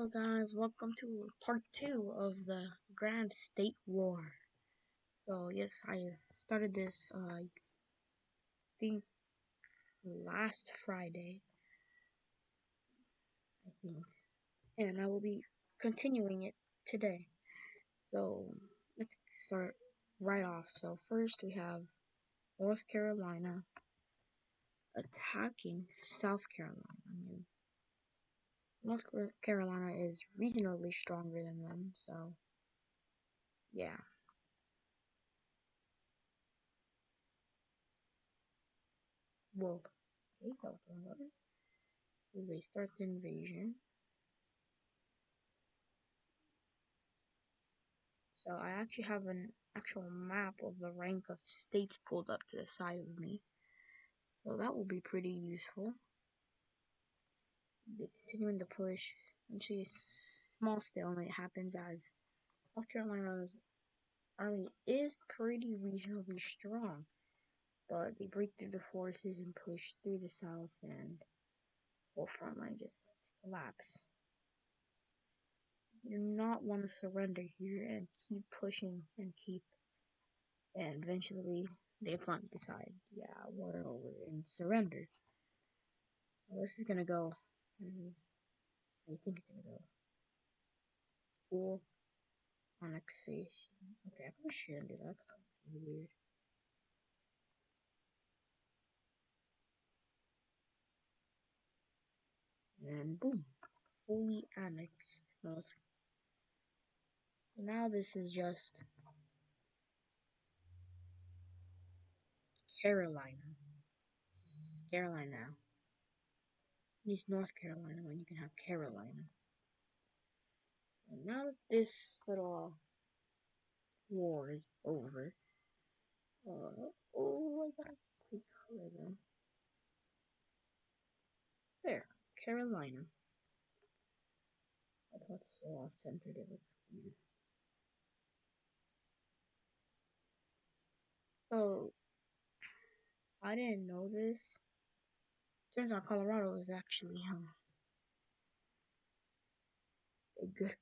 Hello guys, welcome to part 2 of the Grand State War. So yes, I started this I think last Friday, I think, and I will be continuing it today. So let's start right off. So first we have North Carolina attacking South Carolina. North Carolina is regionally stronger than them, so yeah. Whoa. Okay, that was one other. So they start the invasion. So I actually have an actual map of the rank of states pulled up to the side of me. So that will be pretty useful. Continuing the push. Actually, a small stalemate happens as North Carolina's army is pretty reasonably strong. But they break through the forces and push through the south, and whole front line just collapse. You do not want to surrender here and keep pushing and eventually they finally decide, yeah, we're over and surrender. So this is gonna go, I think it's gonna go full annexation. Okay, I probably shouldn't do that because that's really weird. And boom, fully annexed North. So now this is just Carolina. It's Carolina now. It's North Carolina when you can have Carolina. So now that this little war is over, oh, I got a quick color then. There, Carolina. I thought so off-centered, it looks weird. So, I didn't know this. Turns out Colorado is actually a good.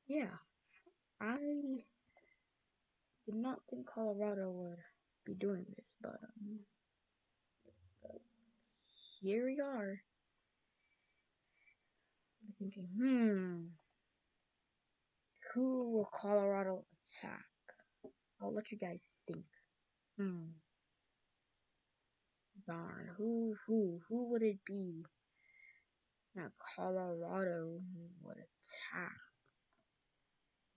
Yeah, I did not think Colorado would be doing this, but here we are. I'm thinking, who will Colorado attack? I'll let you guys think. Darn, who would it be? Now Colorado would attack.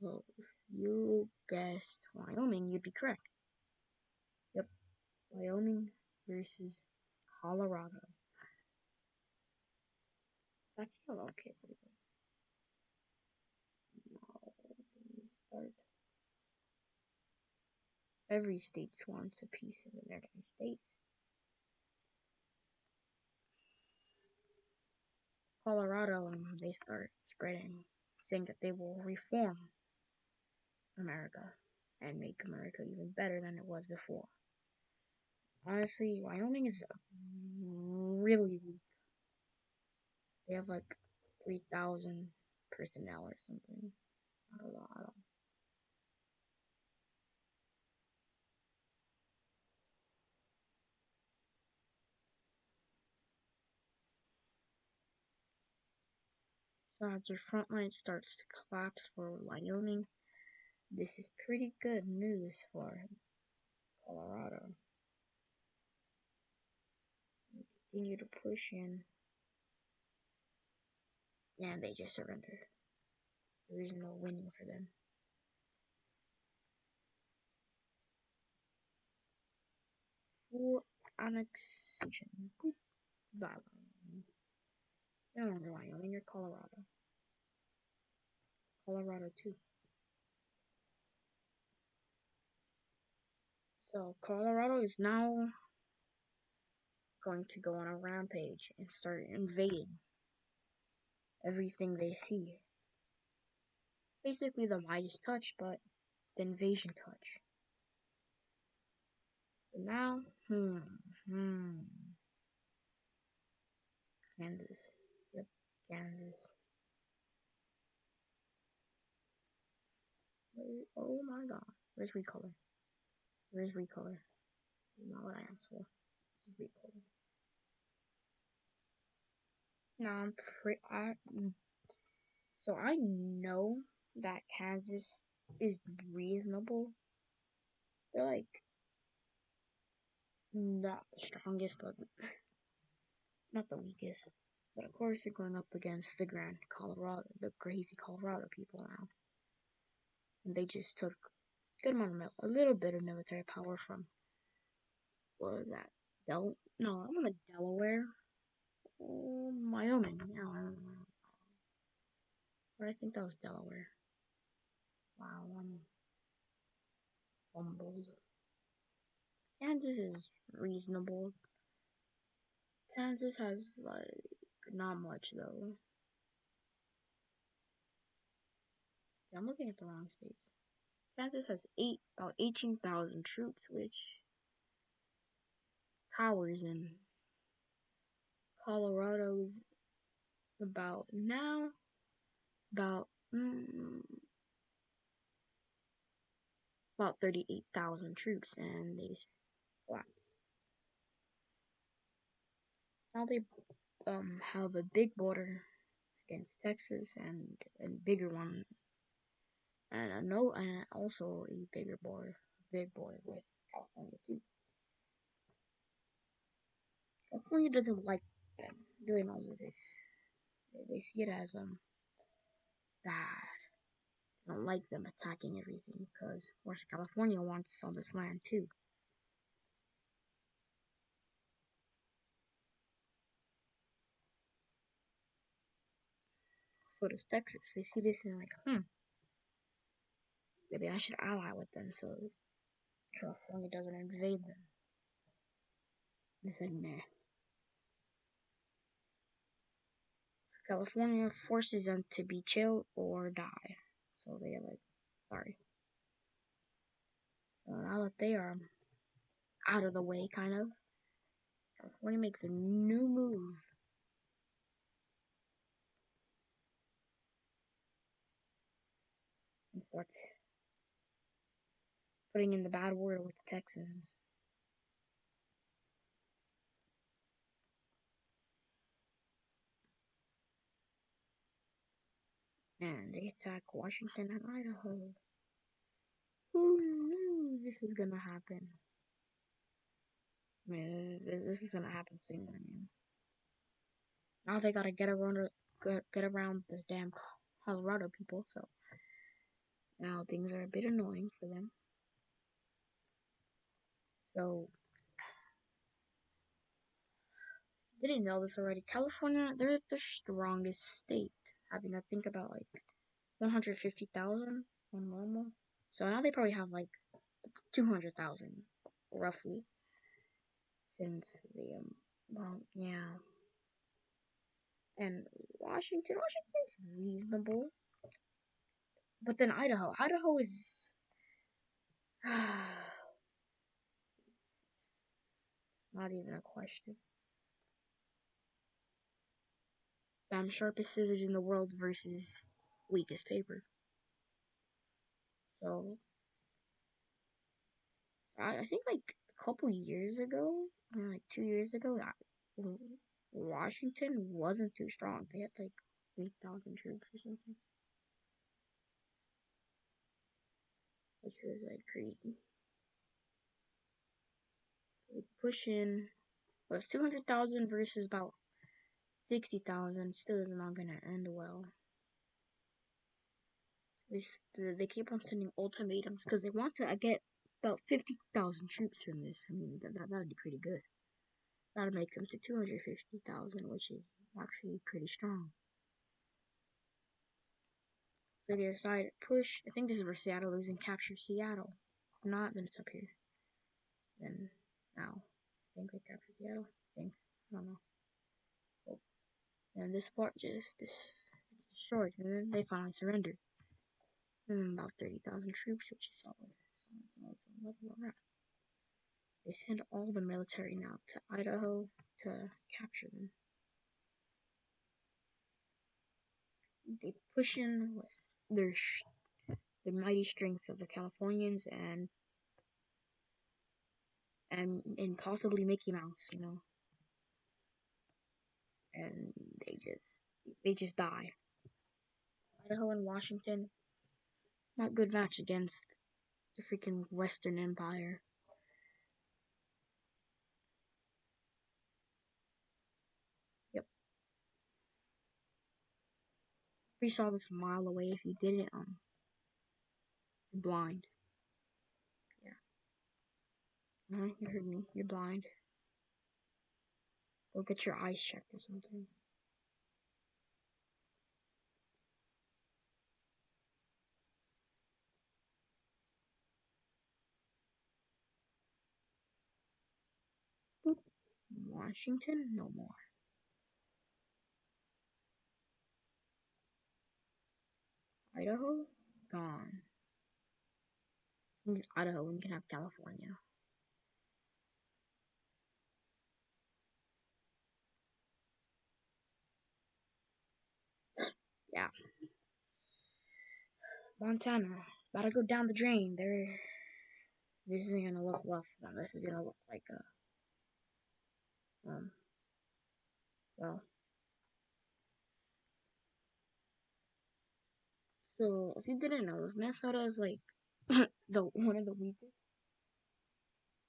Well, if you guessed Wyoming, you'd be correct. Yep, Wyoming versus Colorado. That's yellow. Okay, pretty good. Now we start. Every state wants a piece of American states. Colorado, they start spreading, saying that they will reform America and make America even better than it was before. Honestly, Wyoming is really weak. They have like 3,000 personnel or something. Not a lot. So as your front line starts to collapse for Wyoming, this is pretty good news for Colorado. They continue to push in, and they just surrender. There is no winning for them. Full annexation. Bye, Wyoming. No longer Wyoming, you're Colorado. Colorado too. So Colorado is now going to go on a rampage and start invading everything they see. Basically the Midas touch, but the invasion touch. So now, Kansas. Yep, Kansas. Oh my god. Where's recolor? Where's recolor? Not what I asked for. Recolor. No, so I know that Kansas is reasonable. They're like not the strongest, but not the weakest. But of course, they're going up against the Grand Colorado, the crazy Colorado people now. And they just took a good amount of a little bit of military power from, what was that? No, I'm on the Delaware. Wyoming. Yeah, but I think that was Delaware. Wow, I'm fumbled. Kansas is reasonable. Kansas has like not much though. Yeah, I'm looking at the wrong states. Kansas has about 18,000 troops, which towers in Colorado's about now about about 38,000 troops, and they collapse. Now they have a big border against Texas and a bigger one, and also a big border with California too. California doesn't like them doing all of this. They see it as bad. They don't like them attacking everything because, of course, California wants all this land too. So does Texas. They see this and like, maybe I should ally with them so California doesn't invade them. They said, nah. So California forces them to be chill or die. So they are like, sorry. So now that they are out of the way, kind of, California makes a new move and starts putting in the bad word with the Texans. And they attack Washington and Idaho. Who knew this was gonna happen? I mean, this is gonna happen soon. I mean, now they gotta get around the damn Colorado people. So now things are a bit annoying for them. So didn't know this already. California, they're the strongest state, having to think about like 150,000 on normal. So now they probably have like 200,000 roughly, since the well, yeah. And Washington's reasonable, but then Idaho is it's not even a question. Damn sharpest scissors in the world versus weakest paper. So I think like a couple years ago, like 2 years ago, Washington wasn't too strong. They had like 8,000 troops or something, which was like crazy. So they push in. Well, it's 200,000 versus about 60,000. Still is not gonna end well. They keep on sending ultimatums because they want to get about 50,000 troops from this. I mean, that would be pretty good. That would make them to 250,000, which is actually pretty strong. So they decide to push. I think this is where Seattle is, and capture Seattle. If not, then it's up here. Then now, I think they captured Seattle. I don't know. Oh. And this part it's destroyed, and then they finally surrender. And about 30,000 troops, which is solid. Solid. They send all the military now to Idaho to capture them. They push in with their the mighty strength of the Californians and possibly Mickey Mouse, and they just die. Idaho and Washington, not good match against the freaking Western Empire. Yep. We saw this a mile away. If you didn't, you're blind. Yeah. You heard me. You're blind. Go get your eyes checked or something. Boop. Washington, no more. Idaho, gone. Idaho, and you can have California. Yeah. Montana, it's about to go down the drain. This isn't gonna look rough. This is gonna look like well. So if you didn't know, Minnesota is like the one of the weakest.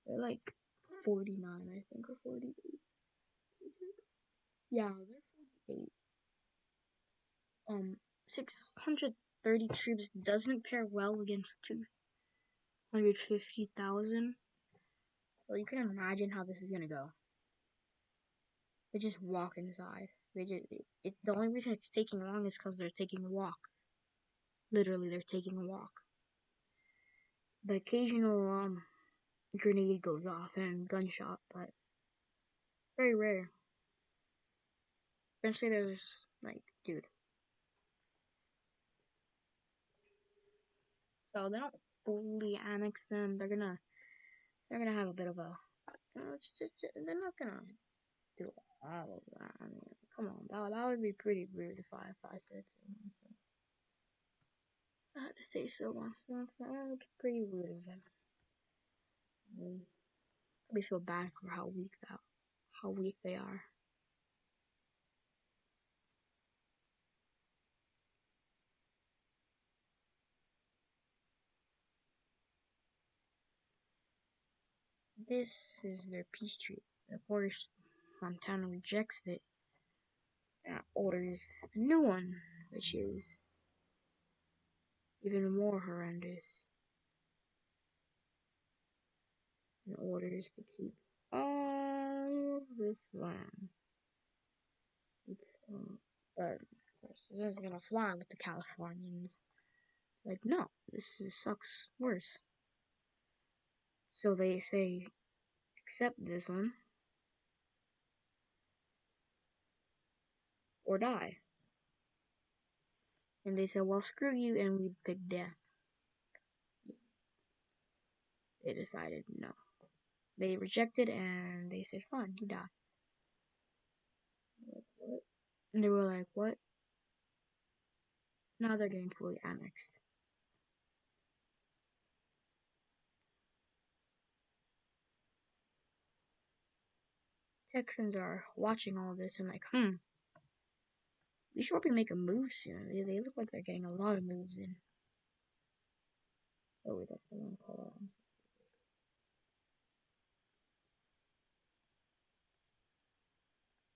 They're like 49, I think, or 48. Yeah, they're 48. 630 troops doesn't pair well against 250,000. So you can imagine how this is gonna go. They just walk inside. The only reason it's taking long is because they're taking a walk. Literally, they're taking a walk. The occasional grenade goes off and gunshot, but very rare. Eventually, there's like, dude. So they don't fully annex them. They're gonna have a bit of a. They're not gonna do all of that. I mean, come on, that would be pretty rude if I said so myself. I had to say so myself. That would be pretty rude of them. We feel bad for how weak they are. This is their peace treaty. Of course, Montana rejects it and orders a new one, which is even more horrendous. And orders to keep all of this land. But of course, this isn't gonna fly with the Californians. Like, no, sucks worse. So they say, accept this one or die. And they said, well, screw you, and we pick death. They decided no. They rejected, and they said, fine, you die. Like, what? And they were like, what? Now they're getting fully annexed. Texans are watching all this and like, we should probably make a move soon. They look like they're getting a lot of moves in. Oh, wait, that's the wrong call.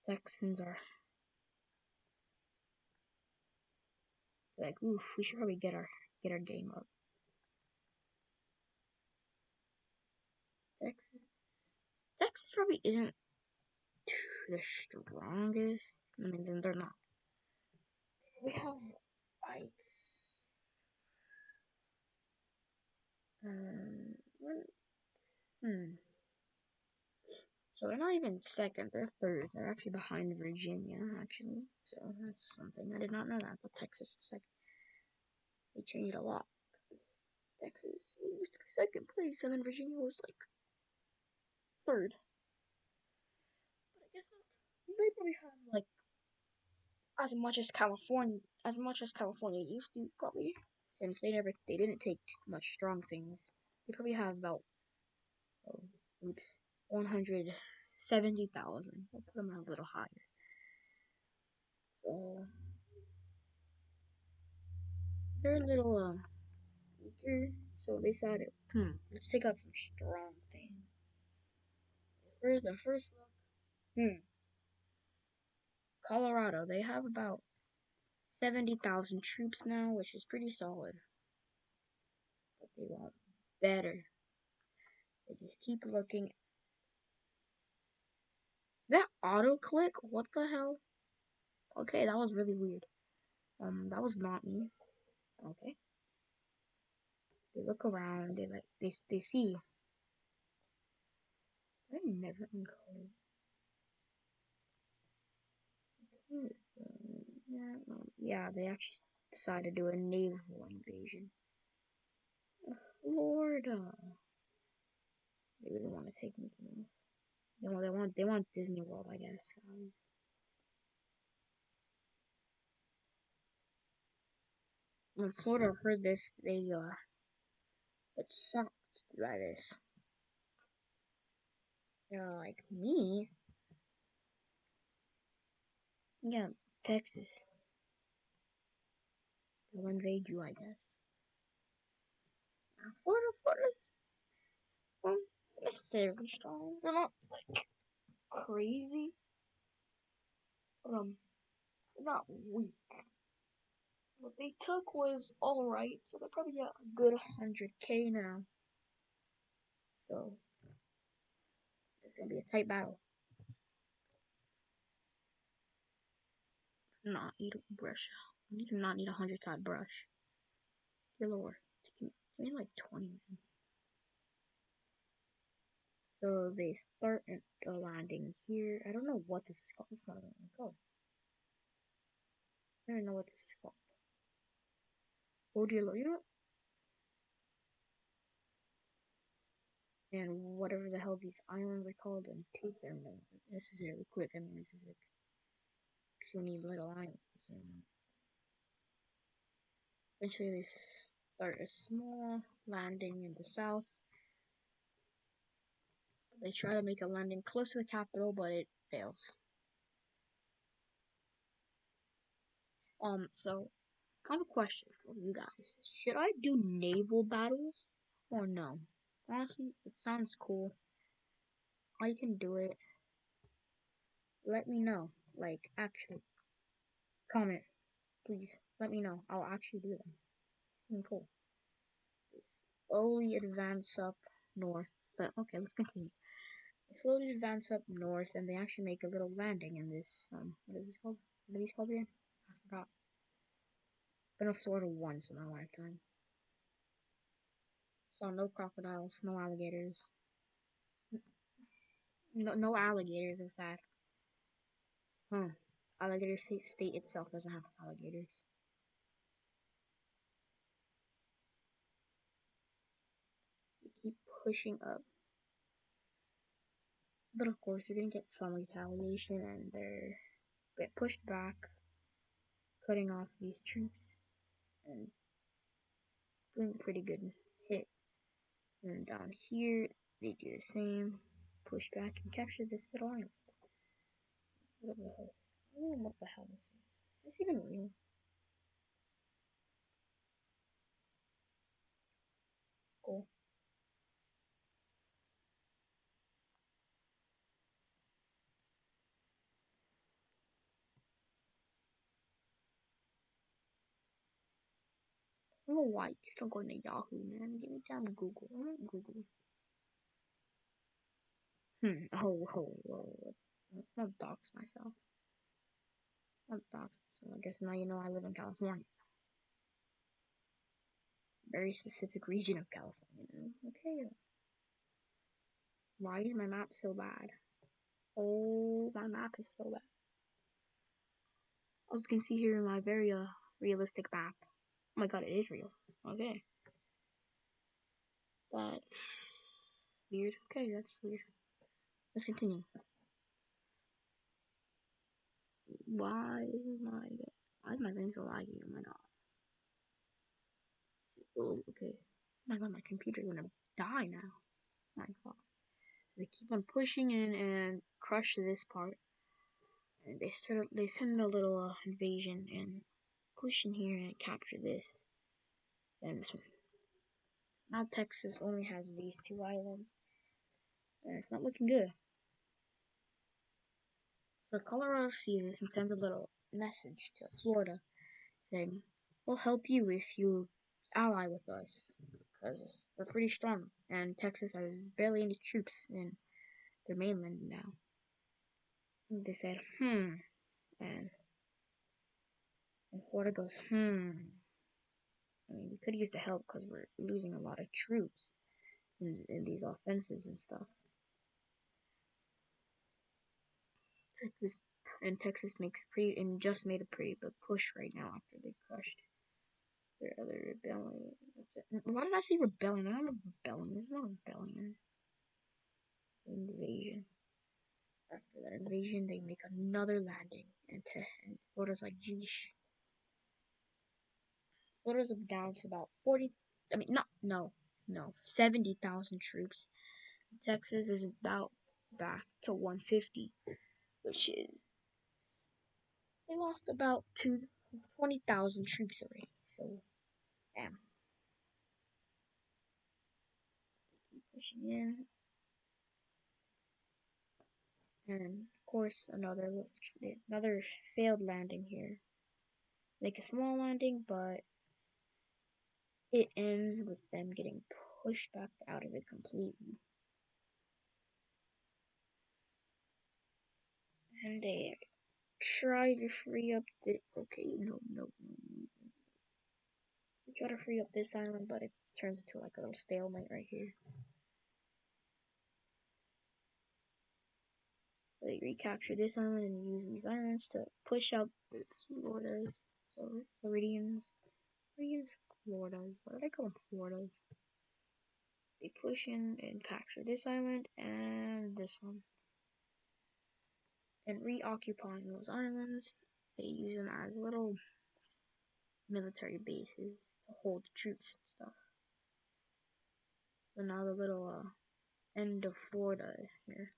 Texans are like, oof, we should probably get our game up. Texas probably isn't the strongest. I mean, they're not. We have like So they're not even second, they're third. They're actually behind Virginia, actually. So that's something. I did not know that, but Texas was second. They changed a lot. Texas used to be second place, and then Virginia was like third. But I guess they probably have like as much as California used to, probably. since they didn't take much strong things, they probably have about oh, oops 170,000. I'll put them a little higher. So they're a little weaker. So they decided, let's take out some strong things. The first look, Colorado. They have about 70,000 troops now, which is pretty solid. But they want better. They just keep looking. That auto click? What the hell? Okay, that was really weird. That was not me. Okay. They look around. They see. I never encode. Yeah, they actually decided to do a naval invasion. Florida. They really want to take Mickey Mouse. They want Disney World, I guess, guys. When Florida heard this, they got shocked by this. They're like, me? Yeah, Texas. They'll invade you, I guess. Florida's well, necessarily strong. They're not like crazy. They're not weak. What they took was alright, so they're probably got a good 100K now. So it's gonna be a tight battle. Not need a brush. I do not need a 100-side brush. Dear Lord, give me like 20 minutes. So they start landing here. I don't know what this is called. It's not gonna go. I don't know what this is called. Oh dear Lord, you know what? And whatever the hell these islands are called, and take their name. This is really quick. I mean, this is like puny little islands. Eventually, they start a small landing in the south. They try to make a landing close to the capital, but it fails. So I have a question for you guys. Should I do naval battles or no? Honestly, it sounds cool. I can do it. Let me know. Like, actually, comment. Please, let me know. I'll actually do them. Seem cool. They slowly advance up north. But, okay, let's continue. They slowly advance up north, and they actually make a little landing in this, what is this called? What are these called again? I forgot. I've been to Florida once in my lifetime. Saw no crocodiles, no alligators. No alligators, are sad. Alligator state itself doesn't have alligators. We keep pushing up. But of course, you're gonna get some retaliation, and they're get pushed back, cutting off these troops, and doing a pretty good hit. And then down here, they do the same, push back and capture this little island. What the hell is this? I don't know what the hell this is. Is this even real? Cool. I don't know why you keep on going to Yahoo, man. Give me down to Google. I want Google. Let's not dox myself. Not dox myself. I guess now you know I live in California. Very specific region of California. Okay. Why is my map so bad? Oh, my map is so bad. As you can see here in my very realistic map. Oh my god, it is real. Okay. That's weird. Okay, that's weird. Let's continue. Why is my thing so laggy? Oh my god. Oh, okay. Oh my god, my computer's gonna die now. My god. They keep on pushing in and crush this part. And they send a little invasion and push in here and capture this. And this one. Now Texas only has these two islands. And it's not looking good. So Colorado sees this and sends a little message to Florida saying, we'll help you if you ally with us. Because we're pretty strong. And Texas has barely any troops in their mainland now. And they said, And, and Florida goes, I mean, we could use the help because we're losing a lot of troops in these offensives and stuff. Texas makes just made a pretty big push right now after they crushed their other rebellion. Why did I say rebellion? I don't know rebellion. It's not rebellion. Invasion. After that invasion, they make another landing, and Florida's like, geesh. Florida's down to about 40. I mean, no, 70,000 troops. Texas is about back to 150, which is they lost about 20,000 troops already. So, damn. They keep pushing in, and of course another failed landing here. Make a small landing, but it ends with them getting pushed back out of it completely. And they try to free up the. Okay, no. They try to free up this island, but it turns into like a little stalemate right here. They recapture this island and use these islands to push out the Floridas. Floridians. Floridas. What did I call them? Floridas. They push in and capture this island and this one. And reoccupying those islands, they use them as little military bases to hold troops and stuff. So now the little end of Florida here.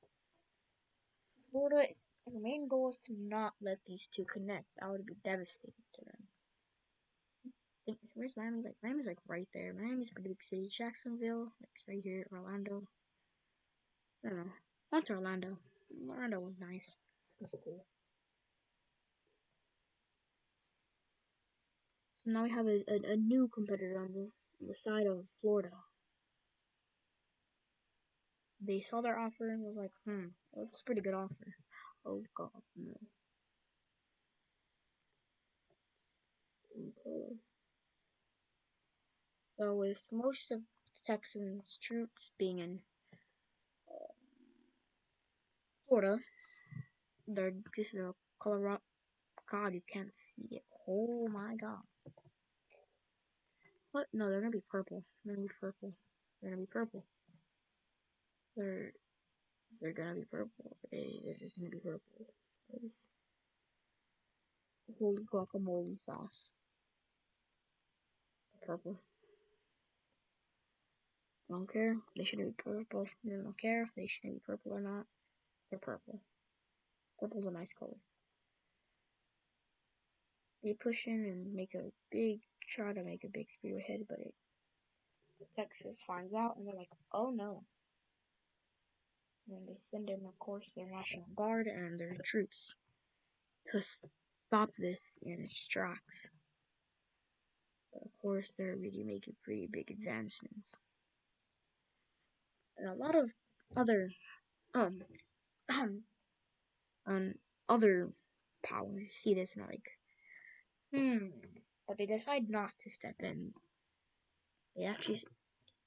Florida, the main goal is to not let these two connect. That would be devastating to them. Where's Miami? Like Miami's like right there. Miami's a pretty big city. Jacksonville, like right here. Orlando. I don't know. Went to Orlando. Orlando was nice. It was cool. So now we have a new competitor on the side of Florida. They saw their offer and was like, that's a pretty good offer. Oh god, no. Okay. So with most of Texans' troops being in Florida, they're just the Colorado. God, you can't see it. Oh my god. What? No, they're gonna be purple. They're gonna be purple. They're gonna be purple. They're gonna be purple. They're just gonna be purple. It's holy guacamole sauce. Purple. I don't care. They shouldn't be purple. I don't care if they shouldn't be purple or not. They're purple. Purple's a nice color. They push in and try to make a big spearhead, but Texas finds out and they're like, oh no. And they send in, of course, their National Guard and their troops to stop this in its tracks. But of course, they're really making pretty big advancements. And a lot of other, other powers see this and are like, but they decide not to step in. They actually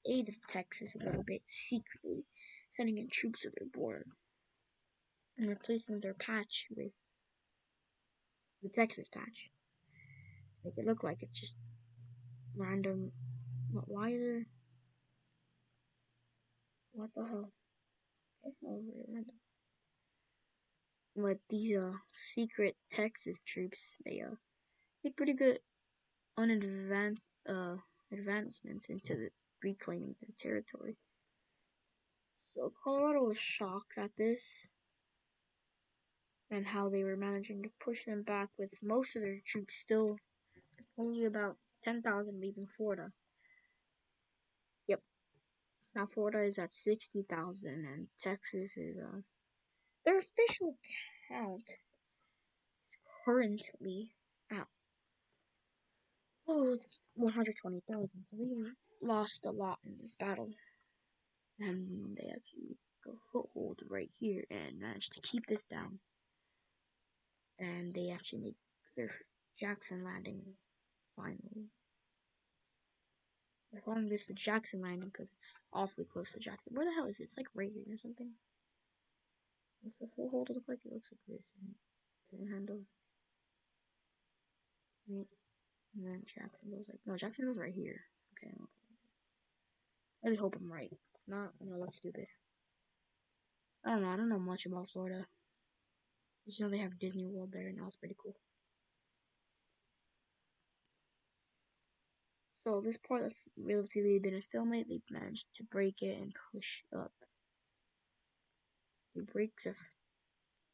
aid Texas a little bit secretly, sending in troops to their border and replacing their patch with the Texas patch. Make it look like it's just random. Why is there? What the hell? Okay, random. But these secret Texas troops, they make pretty good unadvanced advancements into reclaiming their territory. So Colorado was shocked at this and how they were managing to push them back with most of their troops still only about 10,000 leaving Florida. Yep. Now Florida is at 60,000 and Texas is their official count is currently at 120,000. So they lost a lot in this battle. And they actually took a foothold right here and managed to keep this down. And they actually made their Jackson landing finally. They're calling this the Jackson landing because it's awfully close to Jackson. Where the hell is it? It's like right here or something. What's the foothold look like? It looks like this. Panhandle. Right. And then Jacksonville's like, no, Jacksonville's right here. Okay. I really hope I'm right. If not, I'm gonna look stupid. I don't know. I don't know much about Florida. Just know they have Disney World there, and that's pretty cool. So this part that's relatively been a stalemate, they managed to break it and push up. They break the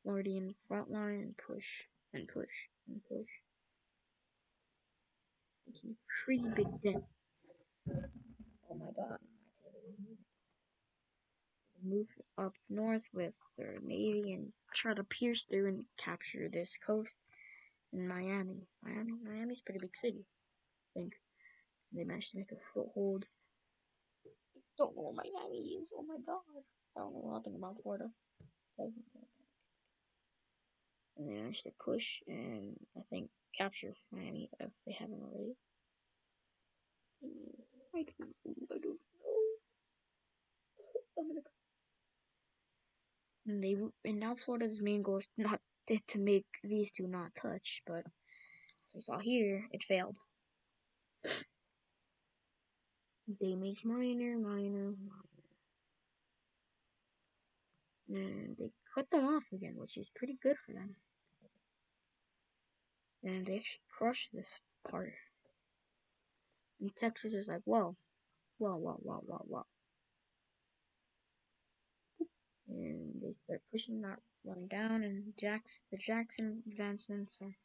Floridian front line and push and push and push. It's a pretty big dent. Oh my god. Move up north with their navy and try to pierce through and capture this coast in Miami. Miami's a pretty big city, I think. They managed to make a foothold. I don't know what Miami is. Oh my god. I don't know nothing about Florida. Okay. And they managed to push and I think capture Miami if they haven't already. I don't know. And now Florida's main goal is not to make these two not touch, but as we saw here, it failed. They make minor. And they cut them off again, which is pretty good for them. And they actually crushed this part. And Texas is like, whoa. And they start pushing that one down, and the Jackson advancements are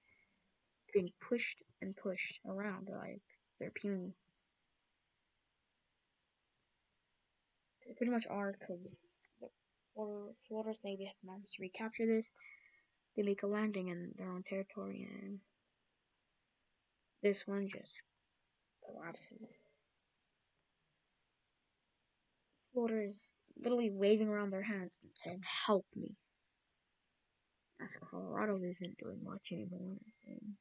getting pushed and pushed around like they're puny. They pretty much are, because Florida's Navy has managed to recapture this. They make a landing in their own territory, and this one just collapses. Florida is literally waving around their hands and saying, "Help me." As Colorado isn't doing much anymore. It's in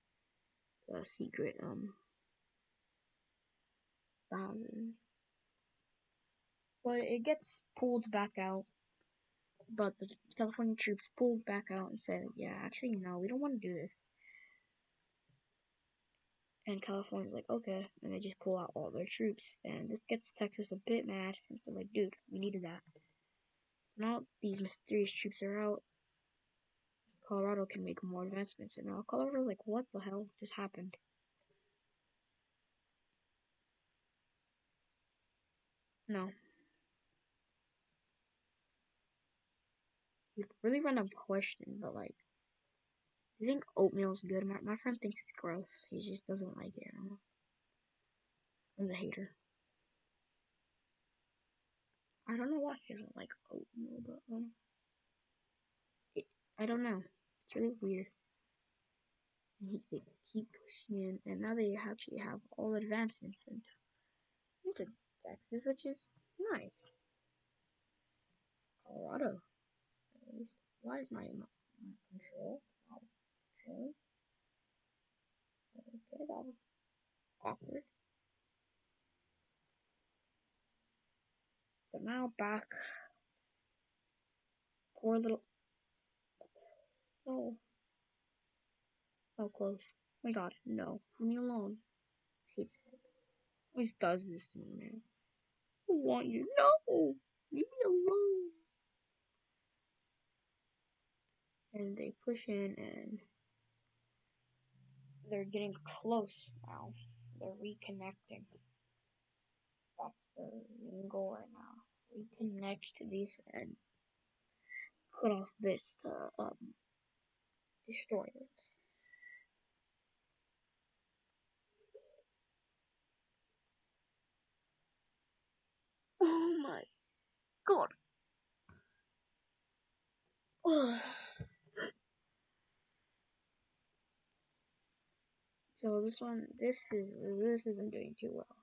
the secret battle. But it gets pulled back out. But the California troops pulled back out and said, "Yeah, actually, no, we don't want to do this." And California's like, "Okay," and they just pull out all their troops. And this gets Texas a bit mad since they're like, "Dude, we needed that." Now these mysterious troops are out. Colorado can make more advancements, and now Colorado's like, "What the hell just happened?" No, you really random question, but like, do you think oatmeal's good? My friend thinks it's gross. He just doesn't like it. I don't know. He's a hater. I don't know why he doesn't like oatmeal, but I don't know. It's really weird. And they keep pushing in, and now they actually have all advancements into Texas, which is nice. Colorado, at least. Why is my control? Okay, that was awkward. So now back. Poor little. Oh, so close. Oh my god, no. Leave me alone. Hates it. Always does this to me, man. I want you. No! Leave me alone. And they push in, and they're getting close now. They're reconnecting. That's the main goal right now. We connect to these and cut off this to destroy it. Oh my god. So this isn't doing too well.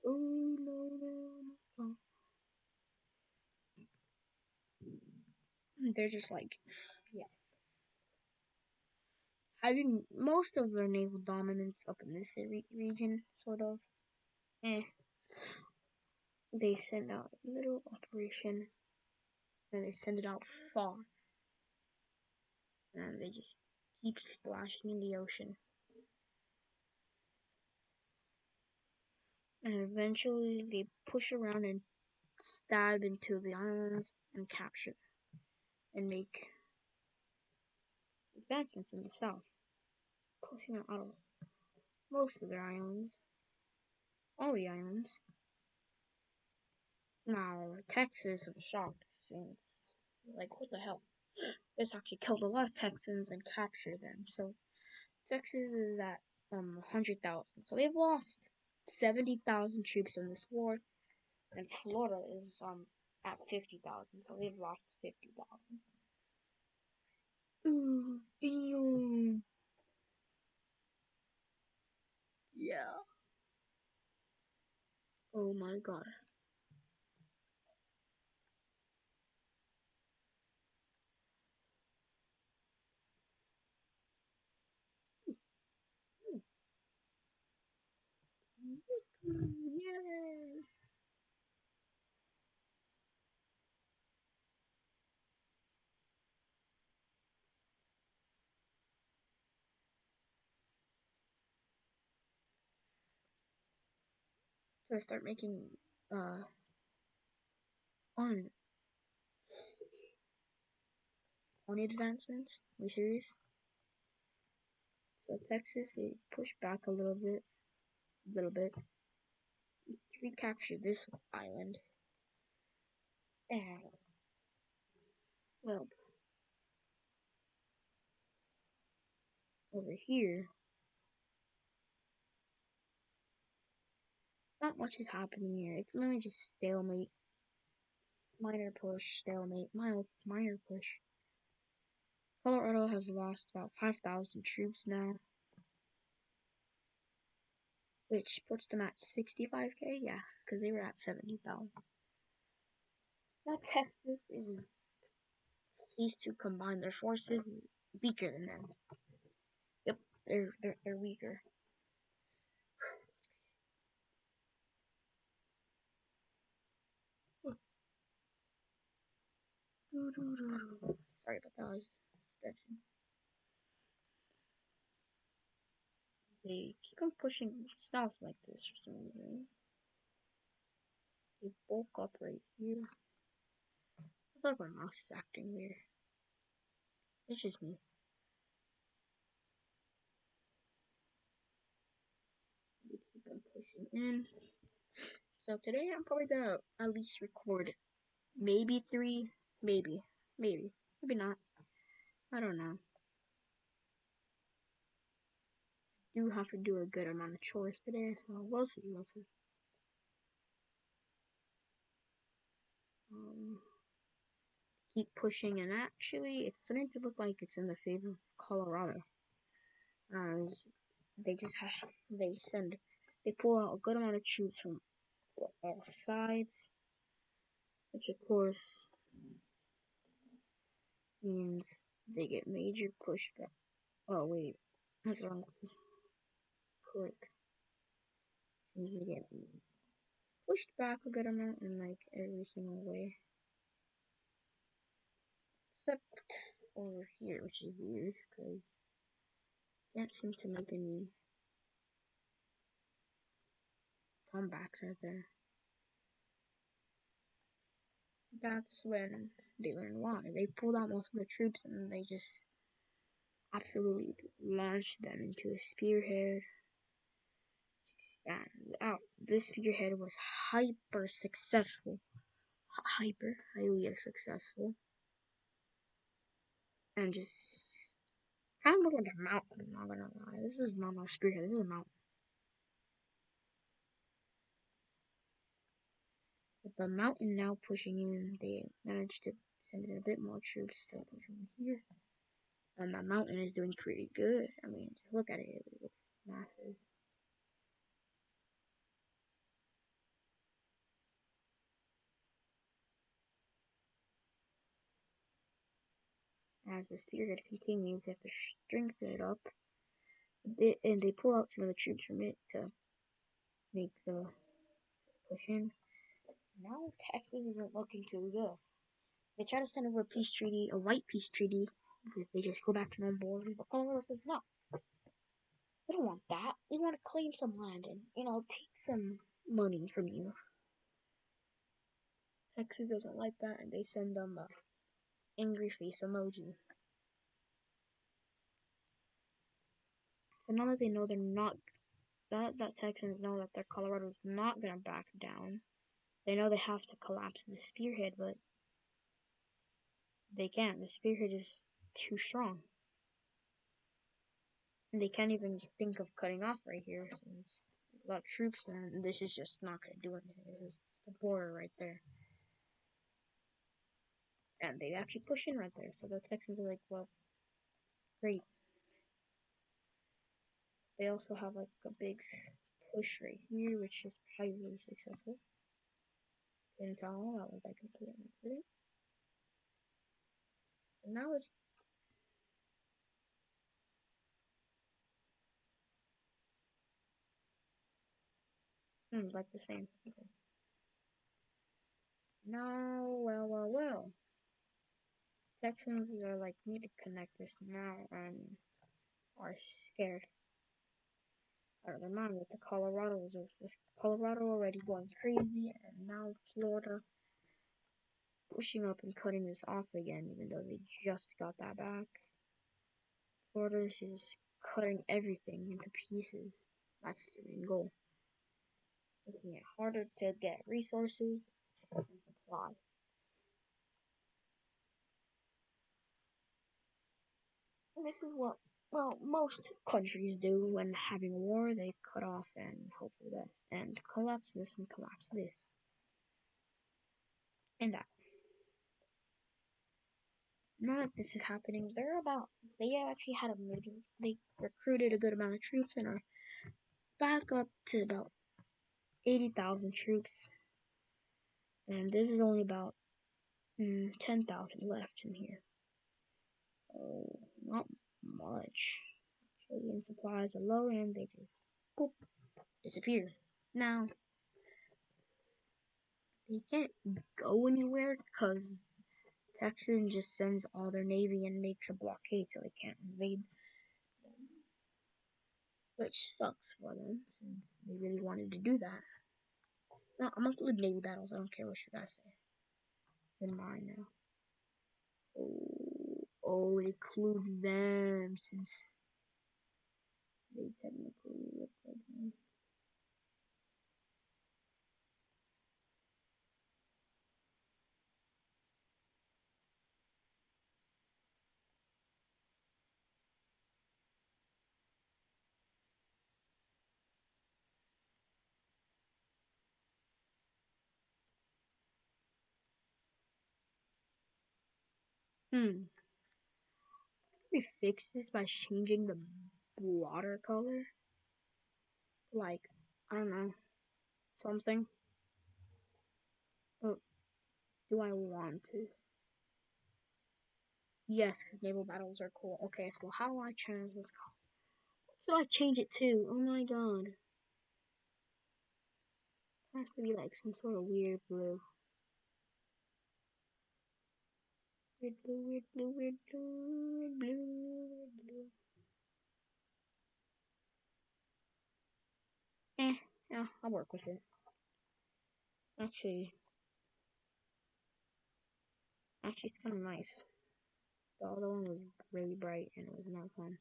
Oh no. They're just like, yeah, having most of their naval dominance up in this region, sort of. Eh. They send out a little operation, and they send it out far, and they just keep splashing in the ocean. And eventually they push around and stab into the islands and capture and make advancements in the south, pushing them out of most of their islands, all the islands. Now, Texas was shocked since, like, what the hell? This actually killed a lot of Texans and captured them. So, Texas is at 100,000. So, they've lost 70,000 troops in this war. And Florida is at 50,000. So, they've lost 50,000. Ooh, damn. Yeah. Oh my god. Yay! So I start making uh on on advancements. Are you serious? So Texas, they push back a little bit. Recapture this island, and well, over here, not much is happening here. It's mainly just stalemate, minor push, stalemate, minor push. Colorado has lost about 5,000 troops now, which puts them at 65k. Yeah, because they were at 70,000. Now Texas is these two combine their forces weaker than them. Yep, they're weaker. Sorry about that. I was stretching. They keep on pushing south like this for some reason. They bulk up right here. I thought my mouse is acting weird. It's just me. They keep on pushing in. So today I'm probably gonna at least record maybe 3, maybe not. I don't know. I do have to do a good amount of chores today, so we'll see. Um, keep pushing, and actually, it's starting to look like it's in the favor of Colorado. They just have, they pull out a good amount of troops from all sides, which of course means they get major pushback. Oh wait, that's wrong. Click. Means they get pushed back a good amount in like every single way, except over here, which is weird because can't seem to make any comebacks right there. That's when they learn why. They pulled out most of the troops and they just absolutely launched them into a spearhead. expands out. This spearhead was hyper successful. Highly successful. And just kind of look like a mountain, I'm not gonna lie. This is not my spearhead, this is a mountain. With the mountain now pushing in, they managed to send in a bit more troops to push over here. And the mountain is doing pretty good. I mean, just look at it, it looks massive. As the spearhead continues, they have to strengthen it up a bit, and they pull out some of the troops from it to make the push in. Now Texas isn't looking too good. They try to send over a peace treaty, a white peace treaty, if they just go back to normal borders. But Colorado says no. We don't want that. We want to claim some land and, take some money from you. Texas doesn't like that, and they send them a angry face emoji. So now that they know they're not, that Texans know that their Colorado's not gonna back down. They know they have to collapse the spearhead, but they can't. The spearhead is too strong. And they can't even think of cutting off right here since there's a lot of troops, and this is just not gonna do anything. This is the border right there. And they actually push in right there. So the Texans are like, well, great. They also have like a big push right here, which is probably really successful. Couldn't tell that was by complete accident. So now let's like the same. Okay. Now, well. Texans are like, we need to connect this now and are scared out of their mind with the Colorados. With Colorado already going crazy, and now Florida pushing up and cutting this off again, even though they just got that back. Florida is just cutting everything into pieces. That's their main goal. Making it harder to get resources and supplies. And this is what, most countries do when having a war. They cut off and hope for the best. And collapse this and collapse this. And that. Now that this is happening, they actually had they recruited a good amount of troops and are back up to about 80,000 troops. And this is only about 10,000 left in here. So, not much. And supplies are low and they just boop, disappear. Now, they can't go anywhere because Texas just sends all their navy and makes a blockade so they can't invade them. Which sucks for them since they really wanted to do that. No, I'm up with navy battles. I don't care what you guys say. They're mine now. Oh, it includes them since they technically look like them. We fix this by changing the watercolor. Like, I don't know, something. Oh, do I want to? Yes, because naval battles are cool. Okay, so how do I change this color? What should I change it to? Oh my god. It has to be like some sort of weird blue. Weird blue, weird blue, weird blue, weird blue, weird blue. Yeah, I'll work with it. Actually, it's kind of nice. The other one was really bright and it was not fun.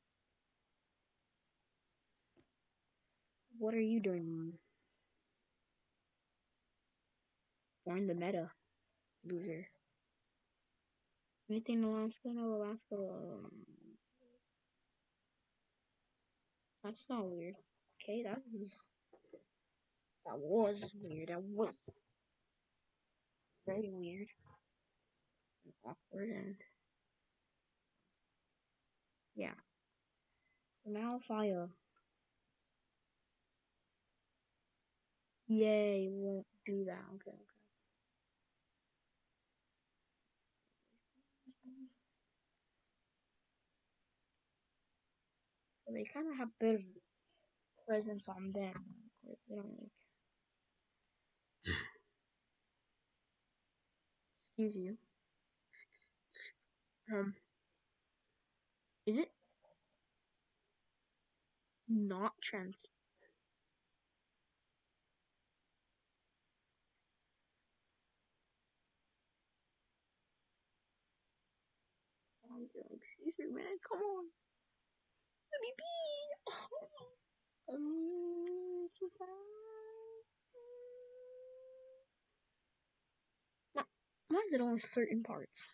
What are you doing? Join the meta, loser. Anything in Alaska? No, Alaska. That's not weird. Okay, that was weird. That was very weird and awkward, and yeah. So now if yay, won't do that. Okay, okay. So they kind of have a bit of presence on them. Of course, they don't like. Excuse you. Is it not trans? Excuse me, man. Come on. Let me be. So sad. Why is it only certain parts?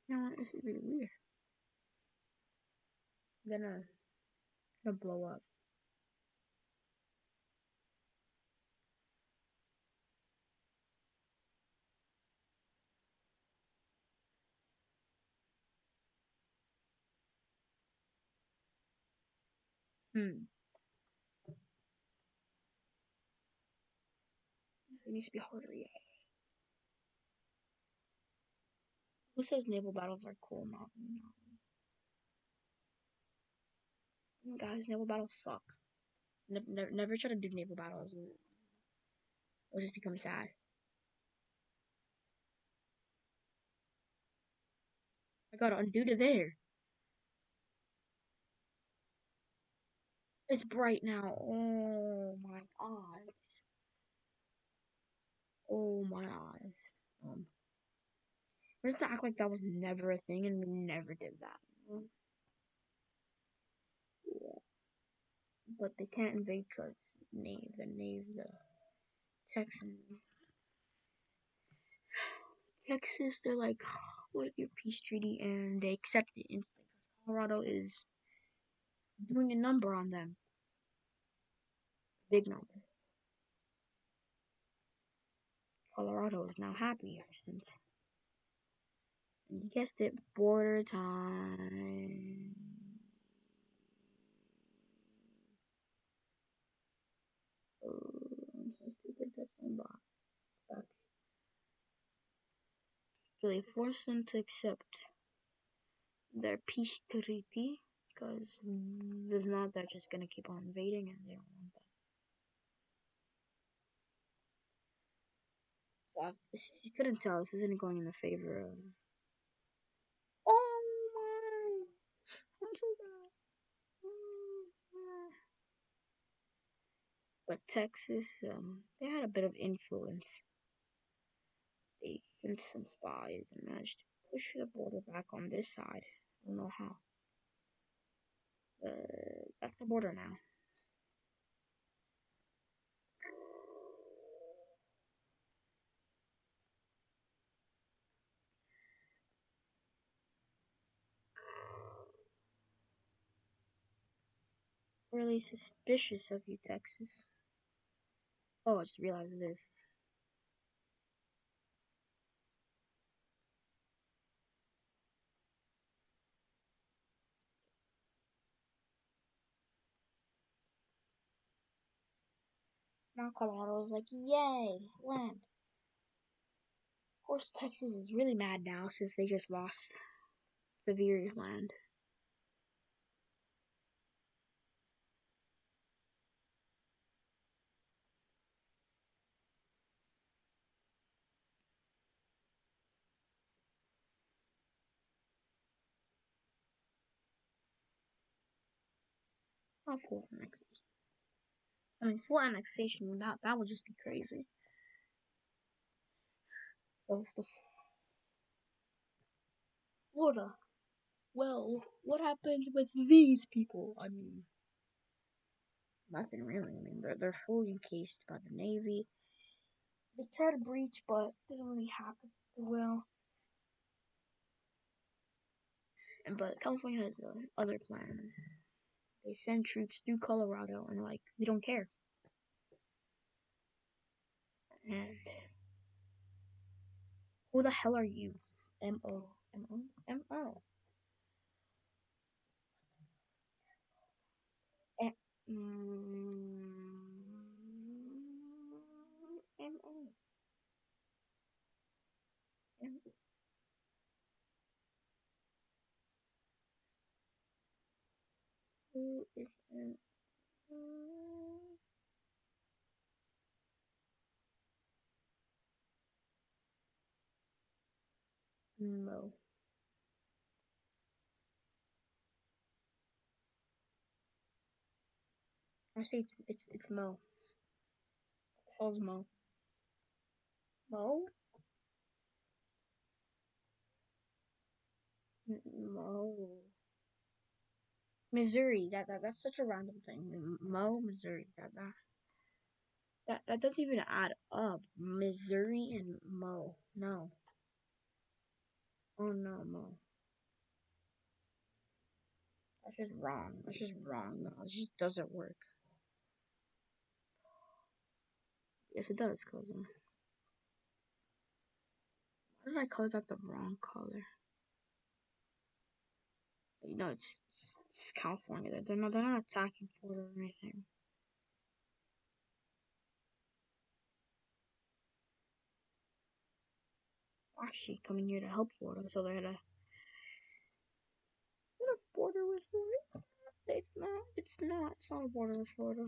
No, this is really weird. I'm gonna blow up. Hmm. It needs to be harder, yeah. Who says naval battles are cool? Not me. Guys, naval battles suck. Never try to do naval battles. It'll just become sad. I gotta undo to there. It's bright now. Oh my eyes. Oh my eyes. Let's not act like that was never a thing and we never did that. Yeah. But they can't invade because the Texans. Texas, they're like, what is your peace treaty? And they accept it instantly because Colorado is doing a number on them. Big number. Colorado is now happy ever since. And you guessed it, border time. Oh, I'm so stupid. That's unblocked. So they force them to accept their peace treaty because if not, they're just gonna keep on invading, and they don't want that. So if you couldn't tell, this isn't going in the favor of. Oh my! I'm so sad. But Texas, they had a bit of influence. They sent some spies and managed to push the border back on this side. I don't know how. That's the border now. Really suspicious of you, Texas. Oh, I just realized this. Now Colorado is like, yay, land. Of course, Texas is really mad now since they just lost severe land. Not full annexation. I mean, full annexation, that would just be crazy. So if the Florida, well, what happens with these people? I mean, Nothing really. I mean, they're fully encased by the Navy. They try to breach, but it doesn't really happen well. But California has other plans. They send troops through Colorado, and like we don't care. And who the hell are you? M-O. M- M-O. Who is Mo? I say it's Mo. How's Mo? Mo? Mo. Missouri. That's such a random thing. Mo, Missouri. That doesn't even add up. Missouri and Mo. No. Oh no, Mo. That's just wrong. That's just wrong. No, it just doesn't work. Yes, it does, cousin. Why did I color that the wrong color? You know, it's California. They're not attacking Florida or anything. Actually, coming here to help Florida, so they're gonna border with Florida. It's not. It's not. It's not a border with Florida.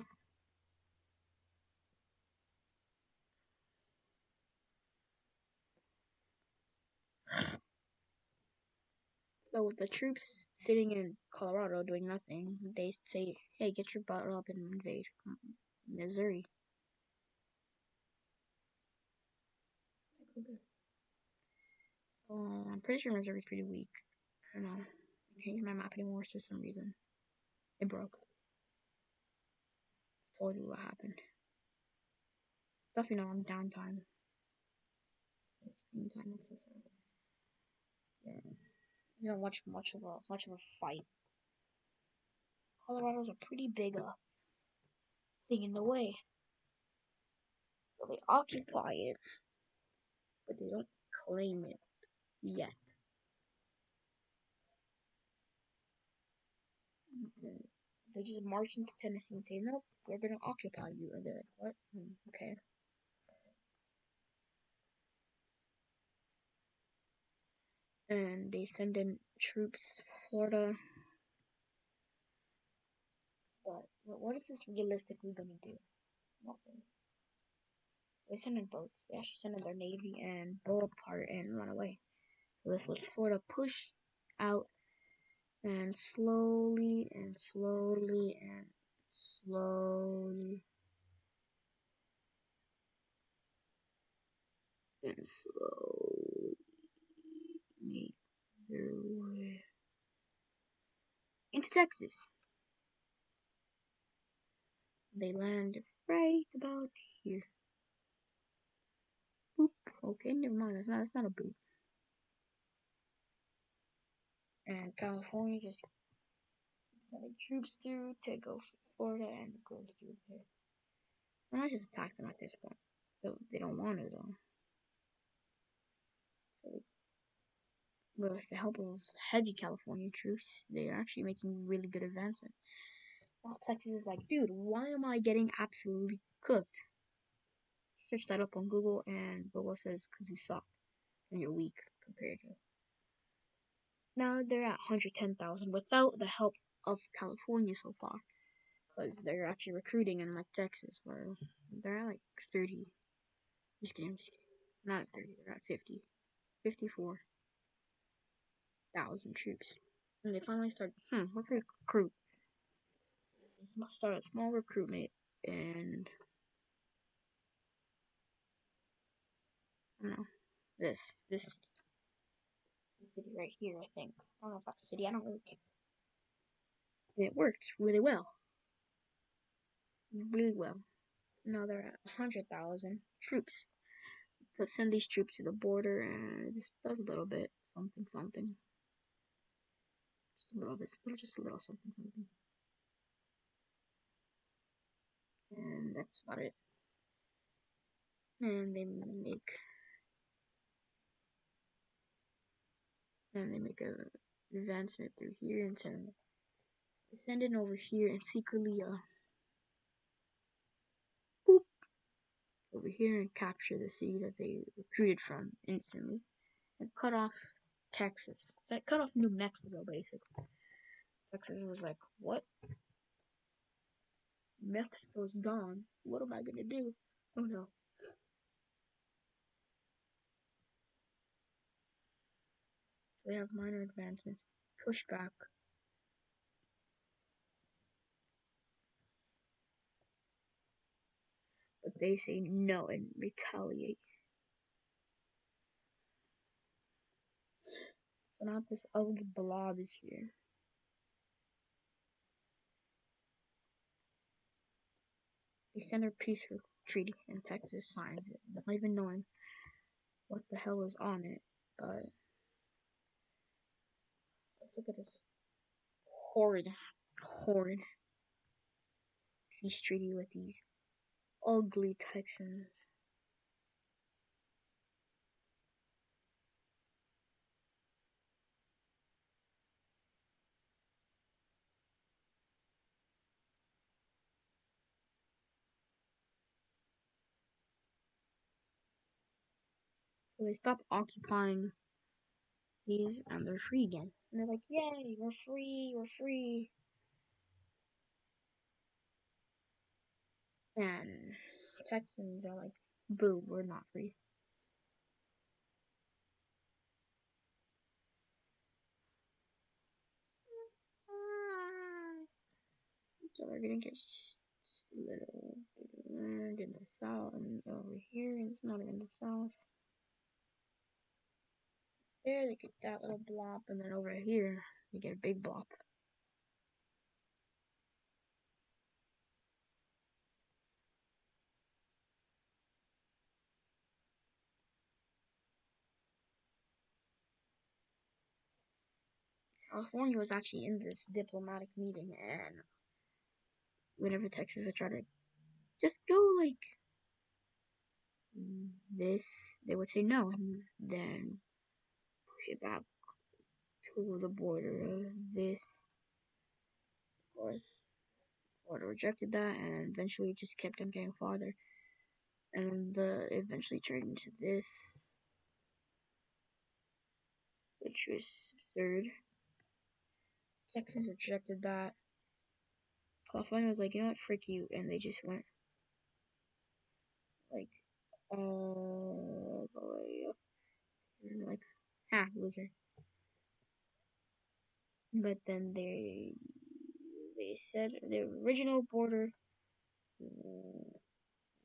So with the troops sitting in Colorado doing nothing, they say, "Hey, get your butt up and invade Missouri." So I'm pretty sure Missouri's pretty weak. I don't know. I can't use my map anymore for some reason. It broke. It's totally what happened. Definitely not on downtime. So screen time necessary. Yeah. It doesn't much of a fight. Colorado's a pretty big thing in the way. So they occupy it, but they don't claim it yet. They just march into Tennessee and say, "Nope, we're gonna occupy you." And they're like, "What? Okay." And they send in troops for Florida. But what is this realistically gonna do? Nothing. They send in boats. They actually send in their navy and blow apart and run away. So this lets Florida push out and slowly and slowly and slowly and slowly make their way into Texas. They land right about here. Boop. Okay, never mind. That's not a boop. And California just sending troops through to go for Florida and go through there. Why not just attack them at this point? They don't want to though. So, with the help of heavy California troops, they are actually making really good advancement. Now Texas is like, dude, why am I getting absolutely cooked? Search that up on Google, and Google says because you suck and you're weak compared to. Now they're at 110,000 without the help of California so far, because they're actually recruiting in like Texas, where they're at like 30. Just kidding, just kidding. Not at 30, they're at 50. 54,000 troops. And they finally start, let's recruit. They start a small recruitment, and I don't know, this city right here, I think. I don't know if that's a city, I don't really care. And it worked really well. really well. Now they're at 100,000 troops. Let's send these troops to the border and just does a little bit, something, something. Just a little bit, just a little something, something. And that's about it. And they make a advancement through here and send it over here and secretly boop over here and capture the city that they recruited from instantly and cut off Texas. So cut off New Mexico basically. Texas was like, what? Mexico's gone. What am I gonna do? Oh no. They have minor advancements. Push back. But they say no and retaliate. So now this ugly blob is here. They send a peace treaty and Texas signs it, not even knowing what the hell is on it. But let's look at this horrid peace treaty with these ugly Texans. So they stop occupying these and they're free again. And they're like, yay, we're free, we're free. And Texans are like, boo, we're not free. So we're gonna get just a little bit in the south and over here, and it's not even the south. There, they get that little blob, and then over here, you get a big blob. California was actually in this diplomatic meeting, and whenever Texas would try to just go like this, they would say no, and then push it back to the border of this. Of course, Florida rejected that, and eventually it just kept on getting farther. And eventually turned into this, which was absurd. Texans rejected that. California was like, you know what, frick you, and they just went like all the way up. And like, ha, loser. But then they said the original border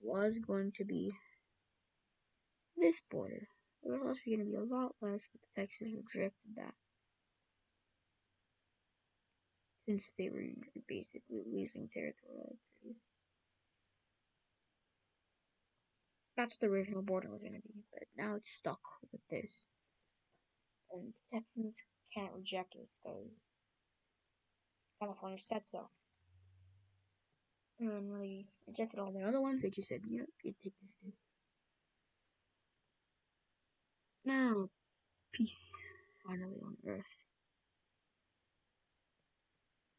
was going to be this border. It was also going to be a lot less, but the Texans rejected that. Since they were basically losing territory. That's what the original border was going to be, but now it's stuck with this. And the Texans can't reject this because California said so. And when they rejected all the other ones, they just said, you know, you take this too. Now, peace finally on Earth.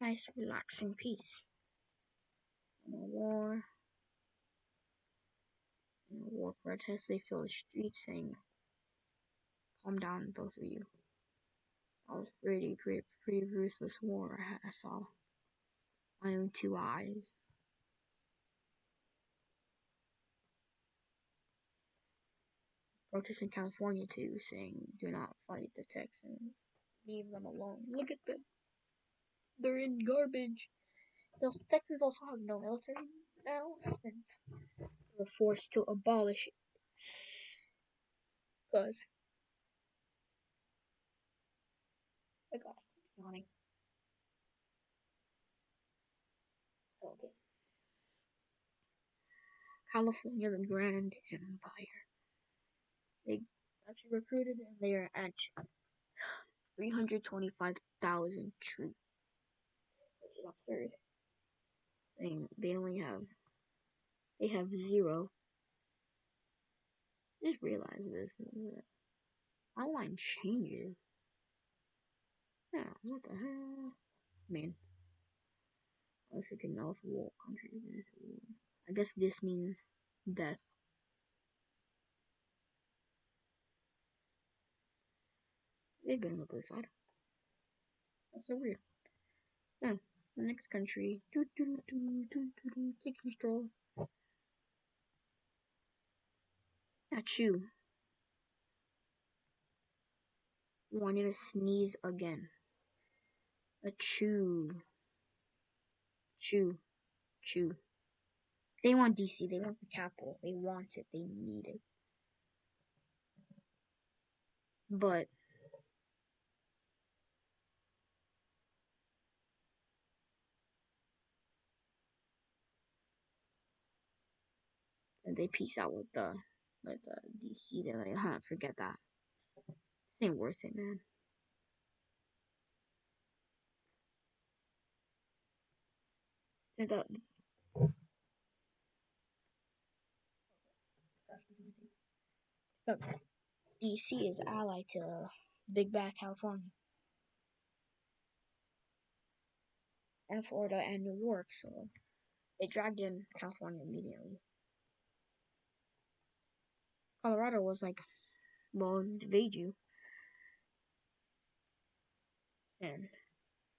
Nice, relaxing peace. No war. No war protests. They fill the streets saying, calm down, both of you. That was pretty ruthless war I saw. My own two eyes. Protests in California too, saying, do not fight the Texans. Leave them alone. Look at them. They're in garbage. The Texans also have no military now since they were forced to abolish it. Because, oh god, I keep yawning. Okay. California, the Grand Empire. They actually recruited and they are at 325,000 troops, which is absurd. Saying they have zero. Just realize this. Outline changes. Yeah, what the hell? I mean, unless we can know if war country. I guess this means death. They've been with this. I don't. That's so weird. Yeah. The next country. Take control. Achoo. Wanted to sneeze again. Achoo. Chew. Chew. They want DC. They want the capital. They want it. They need it. But they peace out with the DC. They're like, huh, forget that. This ain't worth it, man. The DC is allied to Big Bad California and Florida and New York, so they dragged in California immediately. Colorado was like, well, invade you. And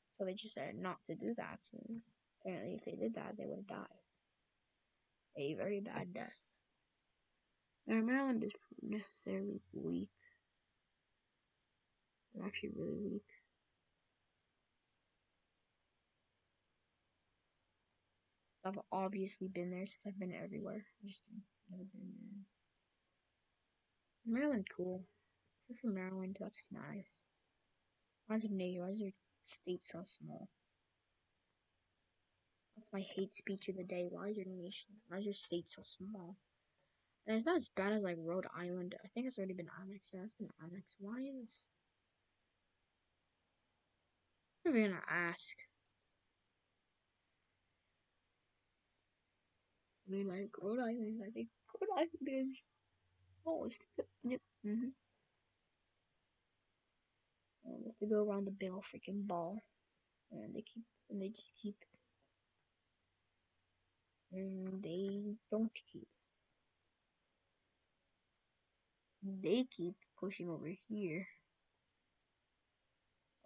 so they just said not to do that, since apparently if they did that, they would have died. A very bad death. And Maryland is necessarily weak. They're actually really weak. I've obviously been there since I've been everywhere. I just never been there. Maryland, cool. If you're from Maryland, that's nice. Why is your state so small? That's my hate speech of the day. Why is your state so small? And it's not as bad as like Rhode Island. I think it's already been annexed. Yeah, it's been annexed. Why is? I'm never gonna ask. I mean, like Rhode Island. I think Rhode Island is smallest. Yep. And they have to go around the big freaking ball, and they just keep, and they don't keep. They keep pushing over here.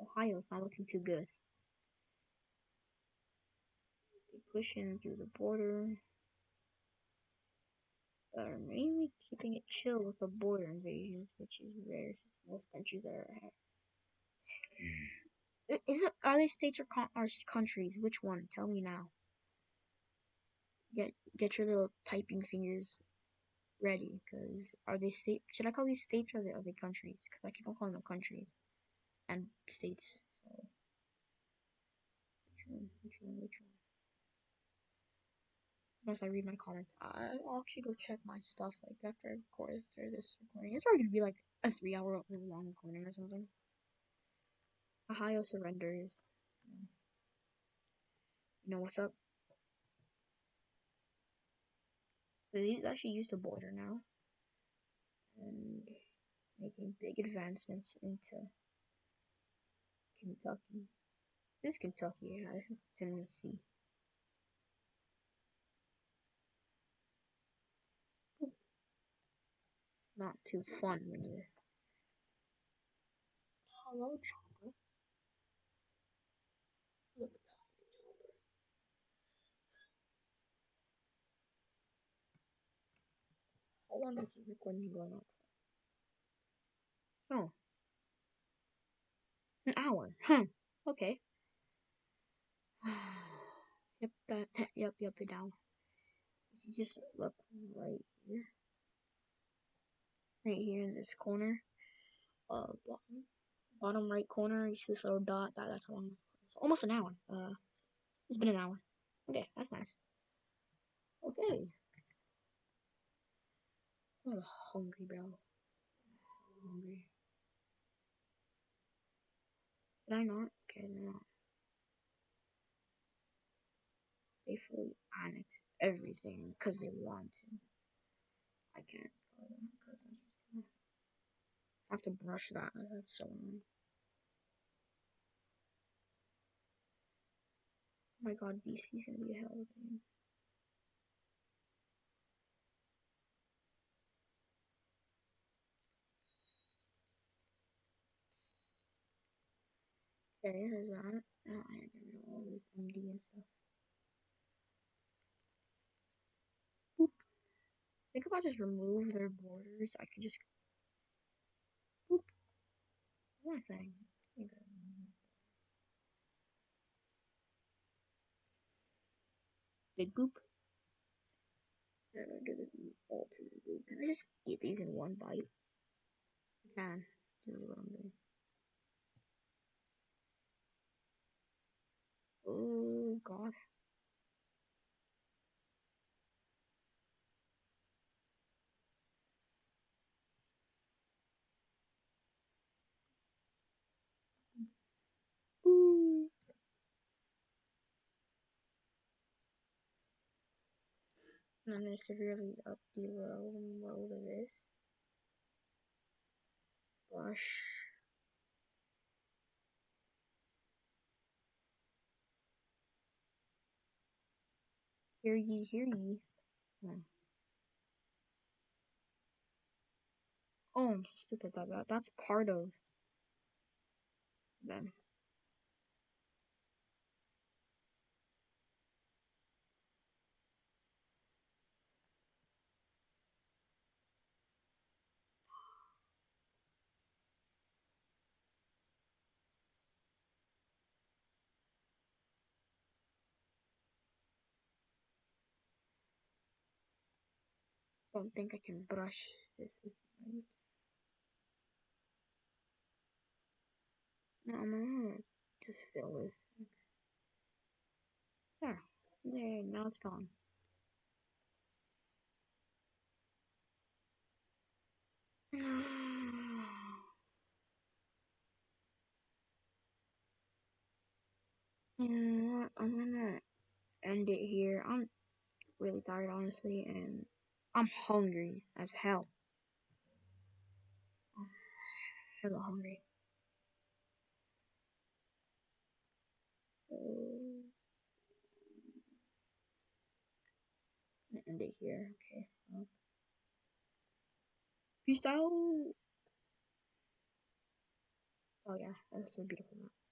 Ohio's not looking too good. They pushing through the border. Are mainly keeping it chill with the border invasions, which is rare since most countries are. Are they states or countries? Which one? Tell me now. Get your little typing fingers ready, because are they state? Should I call these states or are they countries? Because I keep on calling them countries and states. So which one? Once I read my comments, I'll actually go check my stuff like after this recording. It's probably gonna be like a 3-hour long recording or something. Ohio surrenders. You know what's up? They actually use the border now, and making big advancements into Kentucky. This is Kentucky, yeah. This is Tennessee. It's not too fun when you're. Hello, Chopper. How long is this recording going on for? Oh, an hour. Huh. Okay. Yep, an hour. You just look right here. Right here in this corner. Bottom right corner, you see this little dot. That's how long. It's almost an hour. It's been an hour. Okay, that's nice. Okay. I'm hungry, bro. I'm hungry. Did I not? Okay, they're not. They fully annex everything because they want to. I can't go them because that's just gonna. I have to brush that. That's so annoying. Oh my god, BC's gonna be a hell of a game. Okay, there's that. Oh, I gotta get rid of all this MD and stuff. Boop. I think if I just remove their borders, I could just. Boop. What am I saying? Big boop. Alternate boop. Can I just eat these in one bite? I can. That's really what I'm doing. Oh god. Ooh. And I'm gonna severely up the low mode of this. Brush. Hear ye, hear ye. Oh, I'm stupid that that's part of them. Don't think I can brush this. Right? No, I'm gonna just fill this. There. Yay, now it's gone. You know what? I'm gonna end it here. I'm really tired, honestly, and I'm hungry as hell. I'm hella hungry. So, I'm gonna end it here. Okay. Well, peace out. Oh yeah, that's a beautiful map.